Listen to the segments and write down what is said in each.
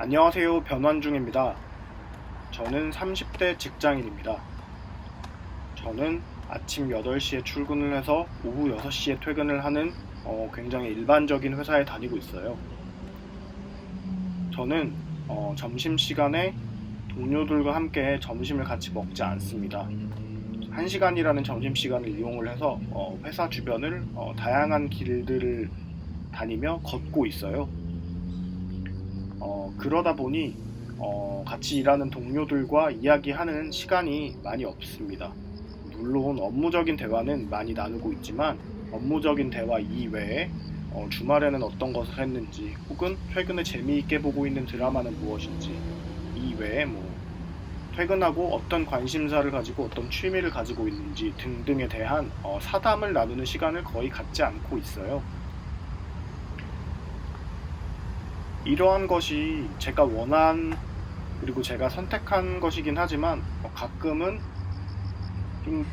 안녕하세요. 변환중입니다. 저는 30대 직장인입니다. 저는 아침 8시에 출근을 해서 오후 6시에 퇴근을 하는 굉장히 일반적인 회사에 다니고 있어요. 저는 점심시간에 동료들과 함께 점심을 같이 먹지 않습니다. 1시간이라는 점심시간을 이용을 해서 회사 주변을 다양한 길들을 다니며 걷고 있어요. 그러다 보니 같이 일하는 동료들과 이야기하는 시간이 많이 없습니다. 물론 업무적인 대화는 많이 나누고 있지만 업무적인 대화 이외에 주말에는 어떤 것을 했는지 혹은 최근에 재미있게 보고 있는 드라마는 무엇인지 이외에 퇴근하고 어떤 관심사를 가지고 어떤 취미를 가지고 있는지 등등에 대한 사담을 나누는 시간을 거의 갖지 않고 있어요. 이러한 것이 제가 원한 그리고 제가 선택한 것이긴 하지만 가끔은 좀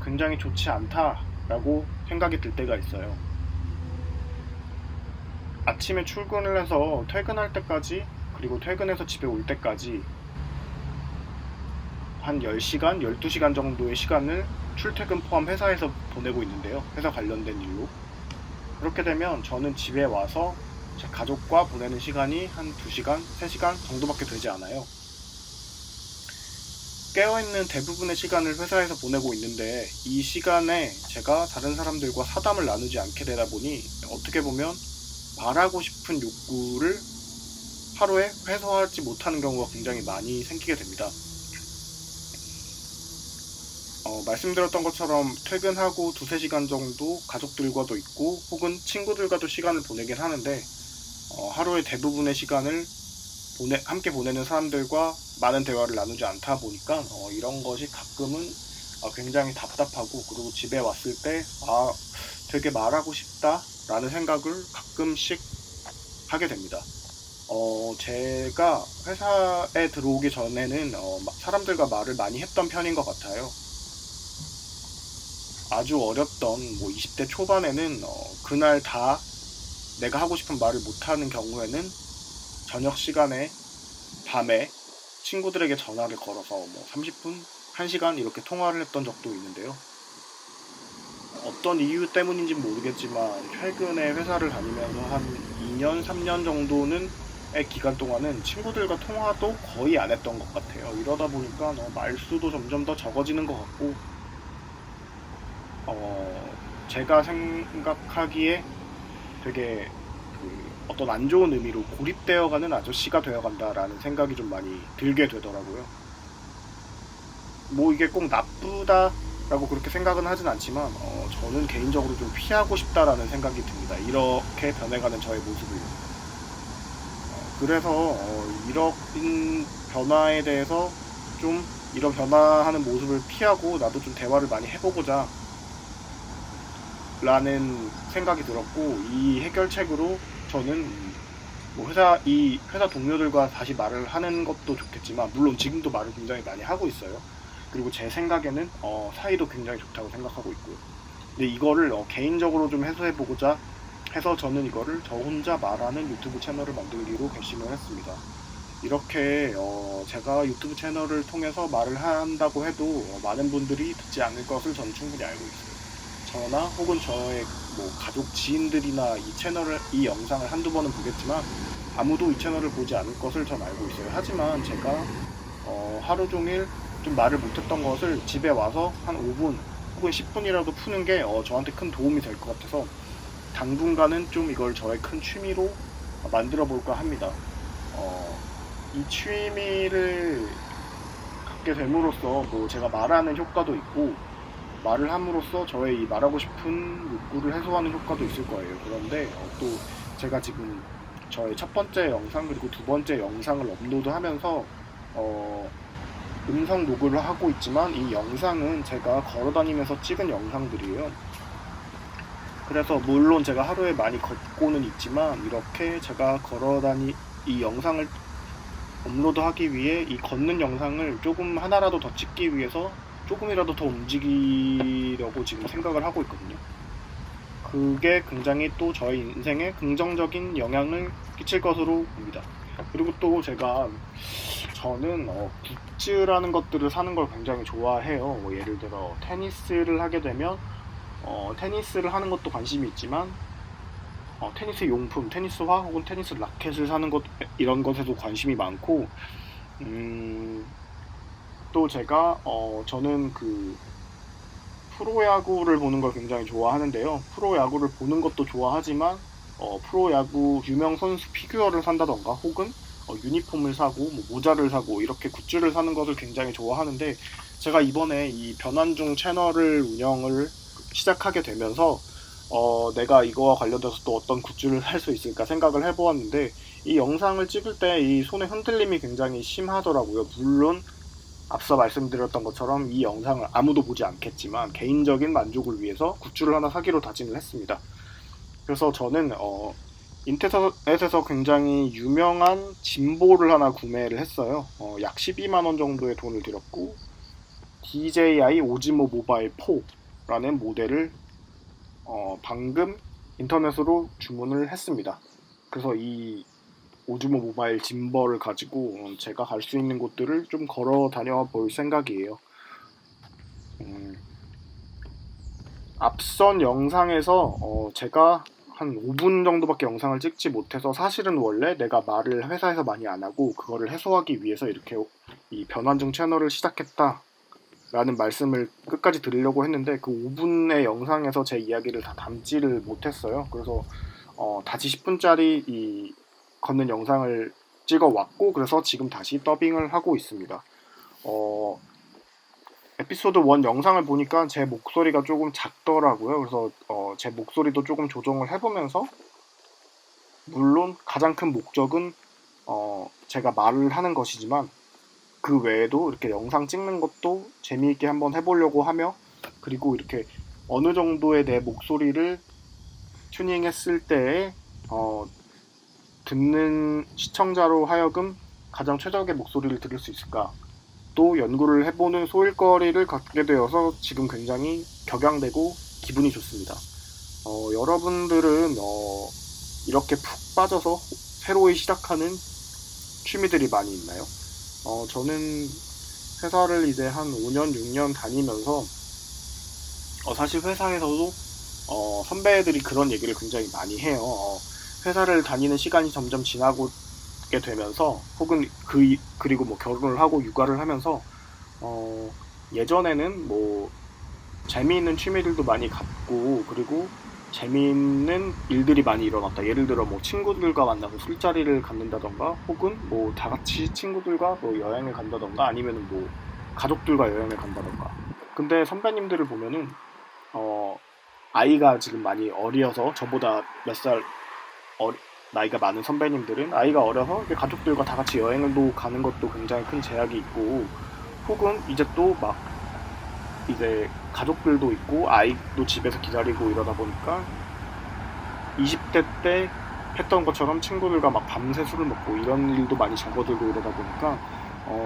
굉장히 좋지 않다라고 생각이 들 때가 있어요. 아침에 출근을 해서 퇴근할 때까지 그리고 퇴근해서 집에 올 때까지 한 10시간, 12시간 정도의 시간을 출퇴근 포함 회사에서 보내고 있는데요. 회사 관련된 일로. 그렇게 되면 저는 집에 와서 제 가족과 보내는 시간이 한 2시간, 3시간 정도밖에 되지 않아요. 깨어있는 대부분의 시간을 회사에서 보내고 있는데 이 시간에 제가 다른 사람들과 사담을 나누지 않게 되다 보니 어떻게 보면 말하고 싶은 욕구를 하루에 해소하지 못하는 경우가 굉장히 많이 생기게 됩니다. 말씀드렸던 것처럼 퇴근하고 2~3시간 정도 가족들과도 있고 혹은 친구들과도 시간을 보내긴 하는데 하루의 대부분의 시간을 함께 보내는 사람들과 많은 대화를 나누지 않다 보니까 이런 것이 가끔은 굉장히 답답하고 그리고 집에 왔을 때 되게 말하고 싶다라는 생각을 가끔씩 하게 됩니다. 제가 회사에 들어오기 전에는 사람들과 말을 많이 했던 편인 것 같아요. 아주 어렸던 20대 초반에는 그날 다 내가 하고 싶은 말을 못하는 경우에는 저녁 시간에 밤에 친구들에게 전화를 걸어서 30분, 1시간 이렇게 통화를 했던 적도 있는데요. 어떤 이유 때문인지 모르겠지만 최근에 회사를 다니면서 한 2년, 3년 정도는 기간 동안은 친구들과 통화도 거의 안 했던 것 같아요. 이러다 보니까 말수도 점점 더 적어지는 것 같고 제가 생각하기에 되게 어떤 안 좋은 의미로 고립되어가는 아저씨가 되어간다라는 생각이 좀 많이 들게 되더라고요. 이게 꼭 나쁘다라고 그렇게 생각은 하진 않지만 저는 개인적으로 좀 피하고 싶다라는 생각이 듭니다. 이렇게 변해가는 저의 모습을. 그래서 이런 변화에 대해서 좀 이런 변화하는 모습을 피하고 나도 좀 대화를 많이 해보고자 라는 생각이 들었고 이 해결책으로 저는 이 회사 동료들과 다시 말을 하는 것도 좋겠지만 물론 지금도 말을 굉장히 많이 하고 있어요. 그리고 제 생각에는 사이도 굉장히 좋다고 생각하고 있고요. 근데 이거를 개인적으로 좀 해소해보고자 해서 저는 이거를 저 혼자 말하는 유튜브 채널을 만들기로 결심을 했습니다. 이렇게 제가 유튜브 채널을 통해서 말을 한다고 해도 많은 분들이 듣지 않을 것을 저는 충분히 알고 있어요. 저나 혹은 저의 가족 지인들이나 이 영상을 한두 번은 보겠지만 아무도 이 채널을 보지 않을 것을 전 알고 있어요. 하지만 제가 하루 종일 좀 말을 못했던 것을 집에 와서 한 5분 혹은 10분이라도 푸는 게 저한테 큰 도움이 될 것 같아서 당분간은 좀 이걸 저의 큰 취미로 만들어 볼까 합니다. 이 취미를 갖게 됨으로써 제가 말하는 효과도 있고 말을 함으로써 저의 이 말하고 싶은 욕구를 해소하는 효과도 있을 거예요. 그런데 또 제가 지금 저의 첫 번째 영상 그리고 두 번째 영상을 업로드하면서 음성 녹음을 하고 있지만 이 영상은 제가 걸어다니면서 찍은 영상들이에요. 그래서 물론 제가 하루에 많이 걷고는 있지만 이렇게 제가 이 영상을 업로드하기 위해 이 걷는 영상을 조금 하나라도 더 찍기 위해서 조금이라도 더 움직이려고 지금 생각을 하고 있거든요. 그게 굉장히 또 저의 인생에 긍정적인 영향을 끼칠 것으로 봅니다. 그리고 또 저는 굿즈라는 것들을 사는 걸 굉장히 좋아해요. 뭐 예를 들어 테니스를 하게 되면 테니스를 하는 것도 관심이 있지만 테니스 용품, 테니스화 혹은 테니스 라켓을 사는 것 이런 것에도 관심이 많고 음, 또 저는 그 프로야구를 보는 걸 굉장히 좋아하는데요. 프로야구를 보는 것도 좋아하지만 프로야구 유명 선수 피규어를 산다던가 혹은 유니폼을 사고 뭐 모자를 사고 이렇게 굿즈를 사는 것을 굉장히 좋아하는데 제가 이번에 이 변환중 채널을 운영을 시작하게 되면서 내가 이거와 관련돼서 또 어떤 굿즈를 살 수 있을까 생각을 해보았는데 이 영상을 찍을 때 이 손의 흔들림이 굉장히 심하더라고요. 물론 앞서 말씀드렸던 것처럼 이 영상을 아무도 보지 않겠지만 개인적인 만족을 위해서 굿즈를 하나 사기로 다짐을 했습니다. 그래서 저는 인터넷에서 굉장히 유명한 짐볼을 하나 구매를 했어요. 약 12만 원 정도의 돈을 들였고 DJI 오즈모 모바일 4라는 모델을 방금 인터넷으로 주문을 했습니다. 그래서 이 오즈모 모바일 짐벌을 가지고 제가 갈 수 있는 곳들을 좀 걸어 다녀 볼 생각이에요. 음, 앞선 영상에서 제가 한 5분 정도밖에 영상을 찍지 못해서 사실은 원래 내가 말을 회사에서 많이 안 하고 그거를 해소하기 위해서 이렇게 이 변환중 채널을 시작했다 라는 말씀을 끝까지 드리려고 했는데 그 5분의 영상에서 제 이야기를 다 담지를 못했어요. 그래서 다시 10분짜리 이 걷는 영상을 찍어 왔고 그래서 지금 다시 더빙을 하고 있습니다. 어, 에피소드 1 영상을 보니까 제 목소리가 조금 작더라고요. 그래서 제 목소리도 조금 조정을 해보면서 물론 가장 큰 목적은 제가 말을 하는 것이지만 그 외에도 이렇게 영상 찍는 것도 재미있게 한번 해보려고 하며 그리고 이렇게 어느 정도의 내 목소리를 튜닝했을 때에 듣는 시청자로 하여금 가장 최적의 목소리를 들을 수 있을까 또 연구를 해보는 소일거리를 갖게 되어서 지금 굉장히 격양되고 기분이 좋습니다. 여러분들은 이렇게 푹 빠져서 새로이 시작하는 취미들이 많이 있나요? 저는 회사를 이제 한 5년, 6년 다니면서 사실 회사에서도 선배들이 그런 얘기를 굉장히 많이 해요. 회사를 다니는 시간이 점점 지나게 되면서 혹은 그리고 뭐 결혼을 하고 육아를 하면서 예전에는 뭐 재미있는 취미들도 많이 갖고 그리고 재미있는 일들이 많이 일어났다. 예를 들어 뭐 친구들과 만나서 술자리를 갖는다던가 혹은 뭐 다 같이 친구들과 뭐 여행을 간다던가 아니면은 뭐 가족들과 여행을 간다던가. 근데 선배님들을 보면은 어 아이가 지금 많이 어려서 저보다 몇 살 나이가 많은 선배님들은 아이가 어려서 이렇게 가족들과 다 같이 여행을 또 가는 것도 굉장히 큰 제약이 있고 혹은 이제 또 막 이제 가족들도 있고 아이도 집에서 기다리고 이러다 보니까 20대 때 했던 것처럼 친구들과 막 밤새 술을 먹고 이런 일도 많이 접어들고 이러다 보니까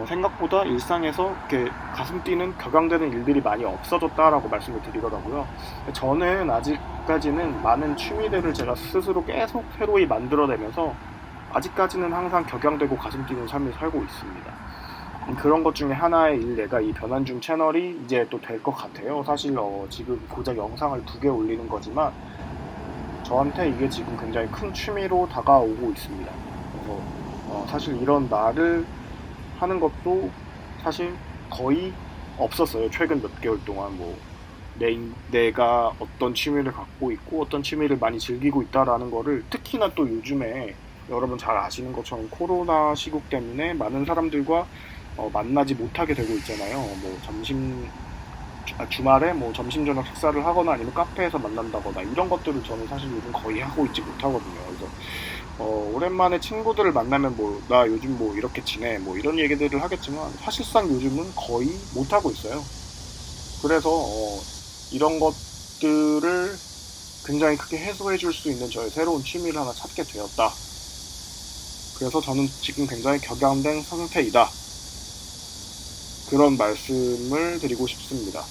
생각보다 일상에서 이렇게 가슴 뛰는 격양되는 일들이 많이 없어졌다라고 말씀을 드리더라고요. 저는 아직까지는 많은 취미들을 제가 스스로 계속 새로이 만들어내면서 아직까지는 항상 격양되고 가슴 뛰는 삶을 살고 있습니다. 그런 것 중에 하나의 일례가 이 변환중 채널이 이제 또 될 것 같아요. 사실 지금 고작 영상을 2개 올리는 거지만 저한테 이게 지금 굉장히 큰 취미로 다가오고 있습니다. 그래서 사실 이런 말을 하는 것도 사실 거의 없었어요. 최근 몇 개월 동안 뭐 내가 어떤 취미를 갖고 있고 어떤 취미를 많이 즐기고 있다라는 거를 특히나 또 요즘에 여러분 잘 아시는 것처럼 코로나 시국 때문에 많은 사람들과 만나지 못하게 되고 있잖아요. 뭐 주말에 뭐 점심 저녁 식사를 하거나 아니면 카페에서 만난다거나 이런 것들을 저는 사실 요즘 거의 하고 있지 못하거든요. 그래서 오랜만에 친구들을 만나면 뭐 나 요즘 뭐 이렇게 지내 뭐 이런 얘기들을 하겠지만 사실상 요즘은 거의 못 하고 있어요. 그래서 이런 것들을 굉장히 크게 해소해 줄 수 있는 저의 새로운 취미를 하나 찾게 되었다. 그래서 저는 지금 굉장히 격양된 상태이다. 그런 말씀을 드리고 싶습니다.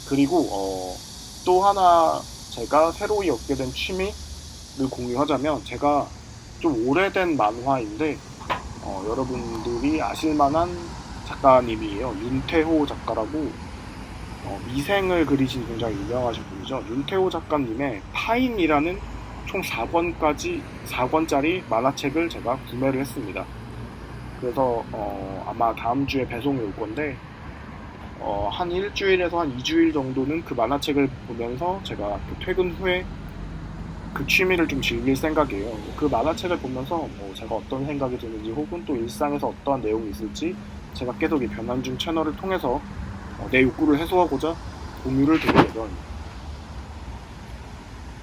그리고 또 하나 제가 새로이 얻게 된 취미를 공유하자면 제가 좀 오래된 만화인데 여러분들이 아실만한 작가님이에요. 윤태호 작가라고 미생을 그리신 굉장히 유명하신 분이죠. 윤태호 작가님의 파인이라는 총 4권짜리 만화책을 제가 구매를 했습니다. 그래서 아마 다음 주에 배송이 올 건데 한 일주일에서 한 2주일 정도는 그 만화책을 보면서 제가 그 퇴근 후에 그 취미를 좀 즐길 생각이에요. 그 만화책을 보면서 뭐 제가 어떤 생각이 드는지 혹은 또 일상에서 어떠한 내용이 있을지 제가 계속 이 변환중 채널을 통해서 내 욕구를 해소하고자 공유를 드릴 예정입니다.